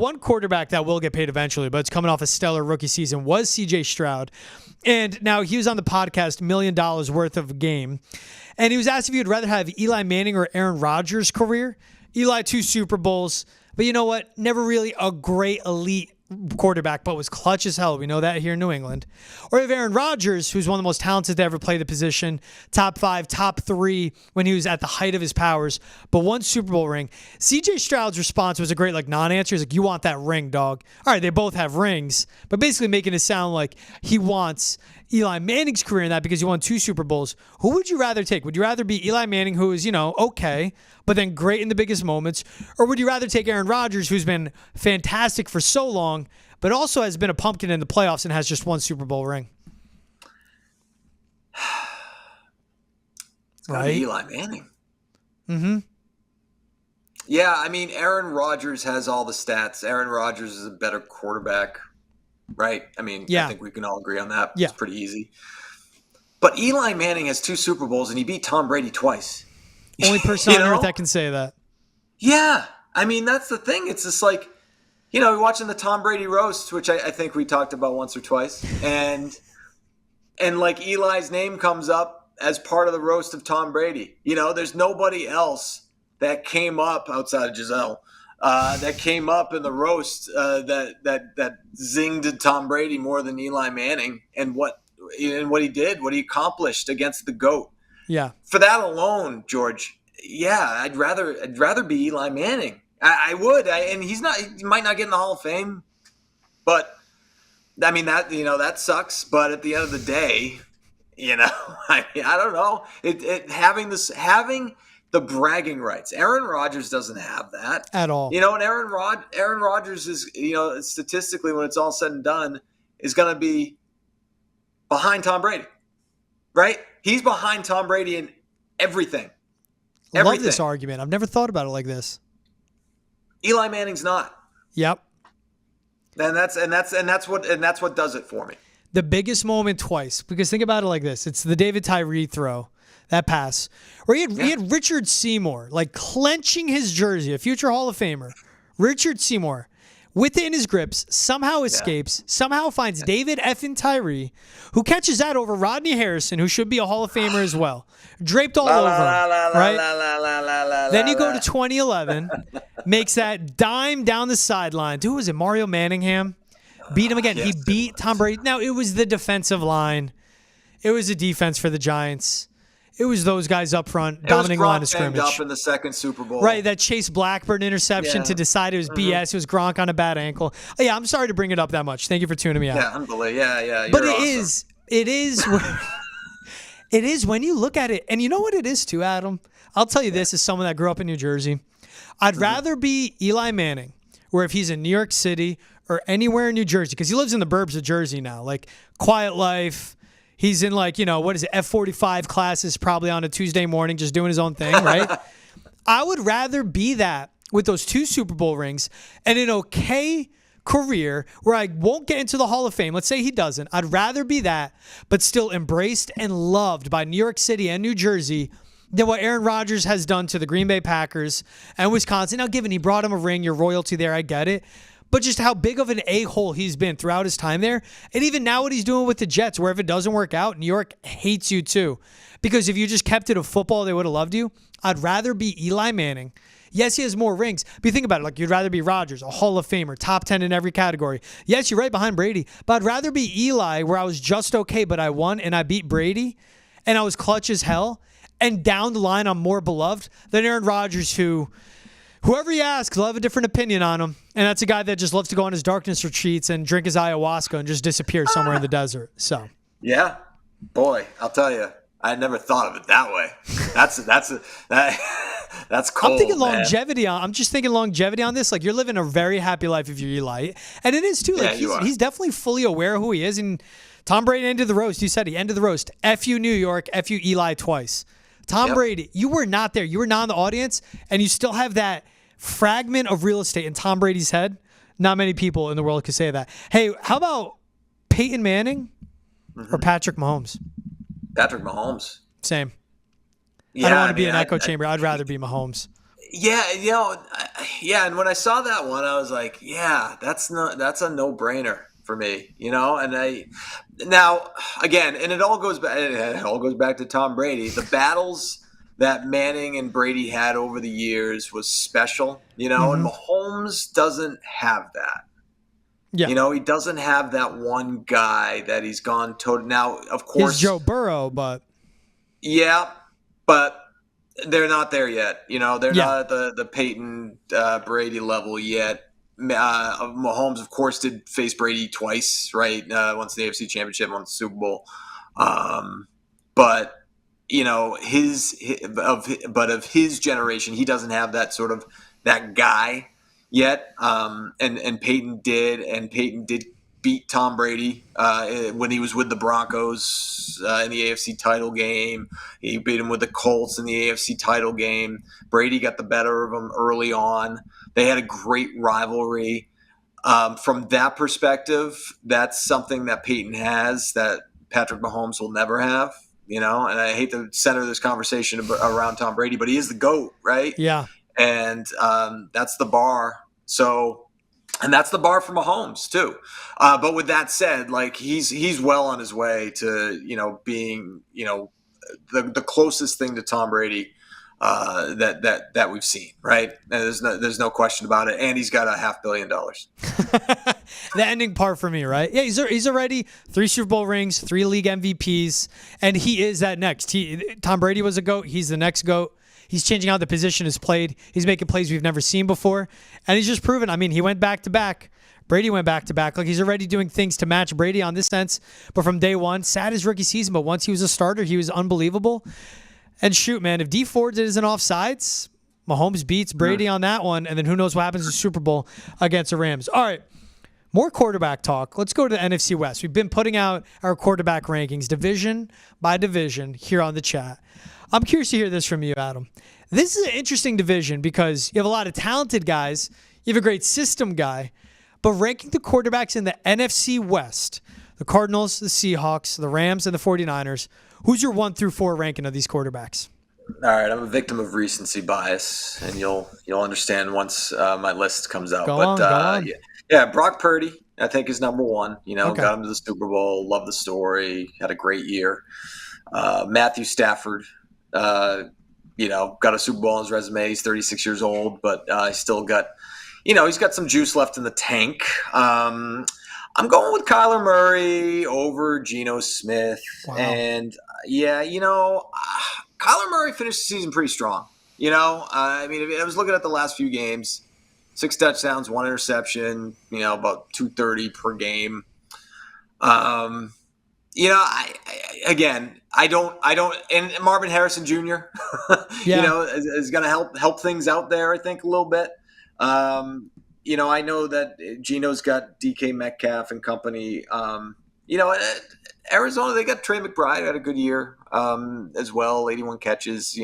one quarterback that will get paid eventually, but it's coming off a stellar rookie season, was C.J. Stroud. And now he was on the podcast, $1 million worth of a game. And he was asked if he would rather have Eli Manning or Aaron Rodgers' career. Eli, 2 Super Bowls. But you know what? Never really a great elite quarterback, but was clutch as hell. We know that here in New England. Or you have Aaron Rodgers, who's one of the most talented to ever play the position, top 5, top 3 when he was at the height of his powers, but 1 Super Bowl ring. CJ Stroud's response was a great non-answer. He's like, you want that ring, dog. All right, they both have rings, but basically making it sound like he wants Eli Manning's career in that because he won 2 Super Bowls. Who would you rather take? Would you rather be Eli Manning, who is, okay, but then great in the biggest moments? Or would you rather take Aaron Rodgers, who's been fantastic for so long, but also has been a pumpkin in the playoffs and has just 1 Super Bowl ring? It's gotta be Eli Manning. Mm-hmm. Yeah, I mean, Aaron Rodgers has all the stats. Aaron Rodgers is a better quarterback, right? I mean, I think we can all agree on that. Yeah. It's pretty easy. But Eli Manning has 2 Super Bowls, and he beat Tom Brady twice. Only person on earth that can say that. Yeah. I mean, that's the thing. It's just like, we're watching the Tom Brady roast, which I think we talked about once or twice. And like Eli's name comes up as part of the roast of Tom Brady. There's nobody else that came up outside of Giselle that came up in the roast that zinged Tom Brady more than Eli Manning and what he did, what he accomplished against the GOAT. Yeah. For that alone, George, I'd rather be Eli Manning. I would. And he might not get in the Hall of Fame, but I mean that sucks. But at the end of the day, I don't know. Having the bragging rights. Aaron Rodgers doesn't have that at all. And Aaron Rodgers is, statistically, when it's all said and done, is going to be behind Tom Brady, right? He's behind Tom Brady in everything. I love this argument. I've never thought about it like this. Eli Manning's not. Yep. And that's what does it for me. The biggest moment twice, because think about it like this. It's the David Tyree throw, that pass, where he had Richard Seymour clenching his jersey, a future Hall of Famer. Richard Seymour, within his grips, somehow escapes, somehow finds David effing Tyree, who catches that over Rodney Harrison, who should be a Hall of Famer as well. Draped all over him, right? Then you go to 2011, makes that dime down the sideline. Dude, was it Mario Manningham? Beat him again. He beat Tom Brady. Now, it was the defensive line. It was the defense for the Giants. It was those guys up front, dominating line of scrimmage. It was Gronk up in the second Super Bowl. Right, that Chase Blackburn interception to decide it was BS. It was Gronk on a bad ankle. Oh, yeah, I'm sorry to bring it up that much. Thank you for tuning me out. Yeah, unbelievable. Yeah. But it is when you look at it, and you know what it is too, Adam? I'll tell you this as someone that grew up in New Jersey. I'd rather be Eli Manning, where if he's in New York City or anywhere in New Jersey, because he lives in the burbs of Jersey now, quiet life. He's in F-45 classes probably on a Tuesday morning, just doing his own thing, right? I would rather be that with those 2 Super Bowl rings and an okay career where I won't get into the Hall of Fame. Let's say he doesn't. I'd rather be that, but still embraced and loved by New York City and New Jersey than what Aaron Rodgers has done to the Green Bay Packers and Wisconsin. Now, given he brought him a ring, your royalty there, I get it. But just how big of an a-hole he's been throughout his time there. And even now what he's doing with the Jets, where if it doesn't work out, New York hates you too. Because if you just kept it of football, they would have loved you. I'd rather be Eli Manning. Yes, he has more rings. But you think about it, you'd rather be Rodgers, a Hall of Famer, top 10 in every category. Yes, you're right behind Brady. But I'd rather be Eli, where I was just okay, but I won and I beat Brady. And I was clutch as hell. And down the line, I'm more beloved than Aaron Rodgers, whoever you ask, they'll have a different opinion on him. And that's a guy that just loves to go on his darkness retreats and drink his ayahuasca and just disappear somewhere in the desert. So, yeah, boy, I'll tell you, I never thought of it that way. That's cool. I'm thinking longevity. I'm just thinking longevity on this. You're living a very happy life if you're Eli, and it is too. He's definitely fully aware of who he is. And Tom Brady ended the roast. You said he ended the roast. F you New York. F you Eli twice. Tom Brady, you were not there. You were not in the audience, and you still have that fragment of real estate in Tom Brady's head. Not many people in the world could say that. Hey, how about Peyton Manning or Patrick Mahomes? Patrick Mahomes. Same. Yeah, I don't want to be an echo chamber. I'd rather be Mahomes. Yeah, yeah. And when I saw that one, I was like, yeah, that's a no brainer for me, And now again, and it all goes back to Tom Brady. The battles that Manning and Brady had over the years was special, and Mm-hmm. Mahomes doesn't have that. Yeah. He doesn't have that one guy that he's gone toe. Now, of His course, Joe Burrow, but yeah, but they're not there yet. They're yeah. not at the Peyton Brady level yet. Mahomes, of course, did face Brady twice, right? Once the AFC Championship, once the Super Bowl. But of his generation, he doesn't have that sort of that guy yet. And Peyton did, beat Tom Brady when he was with the Broncos in the AFC title game. He beat him with the Colts in the AFC title game. Brady got the better of him early on. They had a great rivalry. From that perspective, that's something that Peyton has that Patrick Mahomes will never have. And I hate to center this conversation around Tom Brady, but he is the GOAT, right? Yeah. And that's the bar. So, and that's the bar for Mahomes too. But with that said, like he's well on his way to being the closest thing to Tom Brady that we've seen, right? And there's no question about it. And he's got $500 million. The ending part for me, right? Yeah, he's already 3 Super Bowl rings, 3 league MVPs, and he is that next. Tom Brady was a GOAT. He's the next GOAT. He's changing how the position is played. He's making plays we've never seen before, and he's just proven. I mean, he went back to back. Brady went back to back. Like he's already doing things to match Brady on this sense. But from day one, sad his rookie season, but once he was a starter, he was unbelievable. And shoot, man, if D Ford isn't offsides, Mahomes beats Brady on that one, and then who knows what happens in the Super Bowl against the Rams. All right, more quarterback talk. Let's go to the NFC West. We've been putting out our quarterback rankings division by division here on the chat. I'm curious to hear this from you, Adam. This is an interesting division because you have a lot of talented guys. You have a great system guy. But ranking the quarterbacks in the NFC West, the Cardinals, the Seahawks, the Rams, and the 49ers, who's your 1 through 4 ranking of these quarterbacks? All right, I'm a victim of recency bias, and you'll understand once my list comes out. Go on. Yeah, Brock Purdy, I think, is number 1. Okay. Got him to the Super Bowl. Love the story. Had a great year. Matthew Stafford, got a Super Bowl on his resume. He's 36 years old, but I still got, he's got some juice left in the tank. I'm going with Kyler Murray over Geno Smith. Wow. And Kyler Murray finished the season pretty strong. I was looking at the last few games, 6 touchdowns, 1 interception, about 230 per game. I don't, and Marvin Harrison Jr., Yeah. is going to help things out there, I think, a little bit. I know that Geno's got DK Metcalf and company. Arizona, they got Trey McBride, had a good year as well, 81 catches,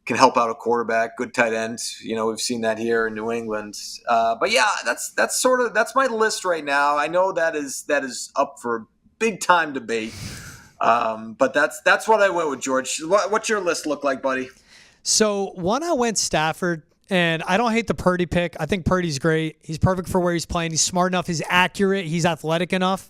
can help out a quarterback, good tight end. We've seen that here in New England. But yeah, that's my list right now. I know that is up for big time debate. But that's what I went with, George. What's your list look like, buddy? So one, I went Stafford, and I don't hate the Purdy pick. I think Purdy's great. He's perfect for where he's playing. He's smart enough. He's accurate. He's athletic enough.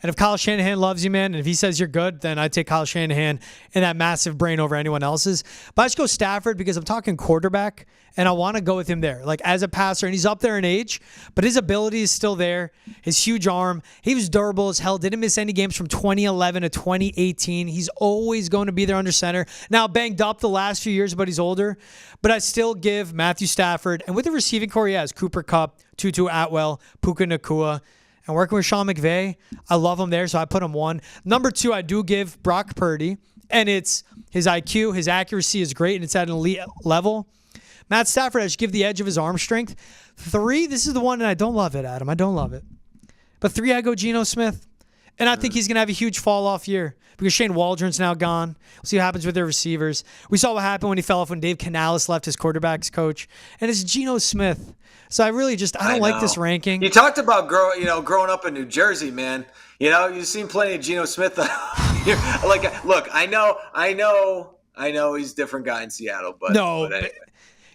And if Kyle Shanahan loves you, man, and if he says you're good, then I'd take Kyle Shanahan and that massive brain over anyone else's. But I just go Stafford because I'm talking quarterback, and I want to go with him there. Like as a passer, and he's up there in age, but his ability is still there. His huge arm. He was durable as hell. Didn't miss any games from 2011 to 2018. He's always going to be there under center. Now banged up the last few years, but he's older. But I still give Matthew Stafford, and with the receiving core he has, Cooper Kupp, Tutu Atwell, Puka Nacua, and working with Sean McVay, I love him there, so I put him 1. Number 2, I do give Brock Purdy, and it's his IQ, his accuracy is great, and it's at an elite level. Matt Stafford, I just give the edge of his arm strength. 3, this is the one, and I don't love it, Adam. I don't love it. But 3, I go Geno Smith, and I think he's going to have a huge fall-off year because Shane Waldron's now gone. We'll see what happens with their receivers. We saw what happened when he fell off when Dave Canales left his quarterback's coach, and it's Geno Smith. So I don't like this ranking. You talked about growing up in New Jersey, man. You've seen plenty of Geno Smith. Look, I know he's a different guy in Seattle, but No, but anyway.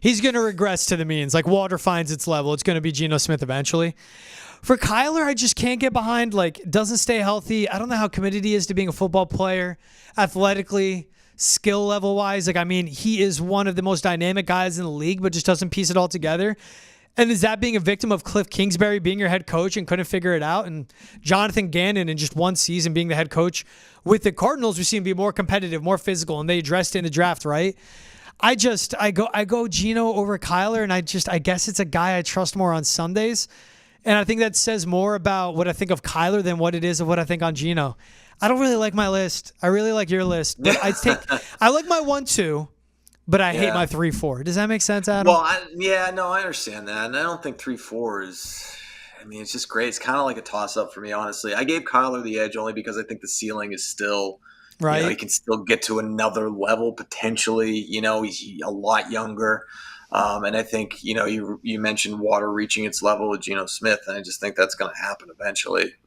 He's going to regress to the means. Like water finds its level. It's going to be Geno Smith eventually. For Kyler, I just can't get behind. Like, doesn't stay healthy. I don't know how committed he is to being a football player, athletically, skill level wise. Like, I mean, he is one of the most dynamic guys in the league, but just doesn't piece it all together. And is that being a victim of Cliff Kingsbury being your head coach and couldn't figure it out? And Jonathan Gannon in just one season being the head coach with the Cardinals, we see him be more competitive, more physical, and they addressed it in the draft, right? I go Geno over Kyler, and I guess it's a guy I trust more on Sundays. And I think that says more about what I think of Kyler than what it is of what I think on Geno. I don't really like my list. I really like your list. But I like my 1-2, but I hate my 3-4. Does that make sense, Adam? Well, I understand that. And I don't think 3-4 is, I mean, it's just great. It's kind of like a toss-up for me, honestly. I gave Kyler the edge only because I think the ceiling is still, right. He can still get to another level potentially. He's a lot younger. And I think, you mentioned water reaching its level with Geno Smith, and I just think that's going to happen eventually.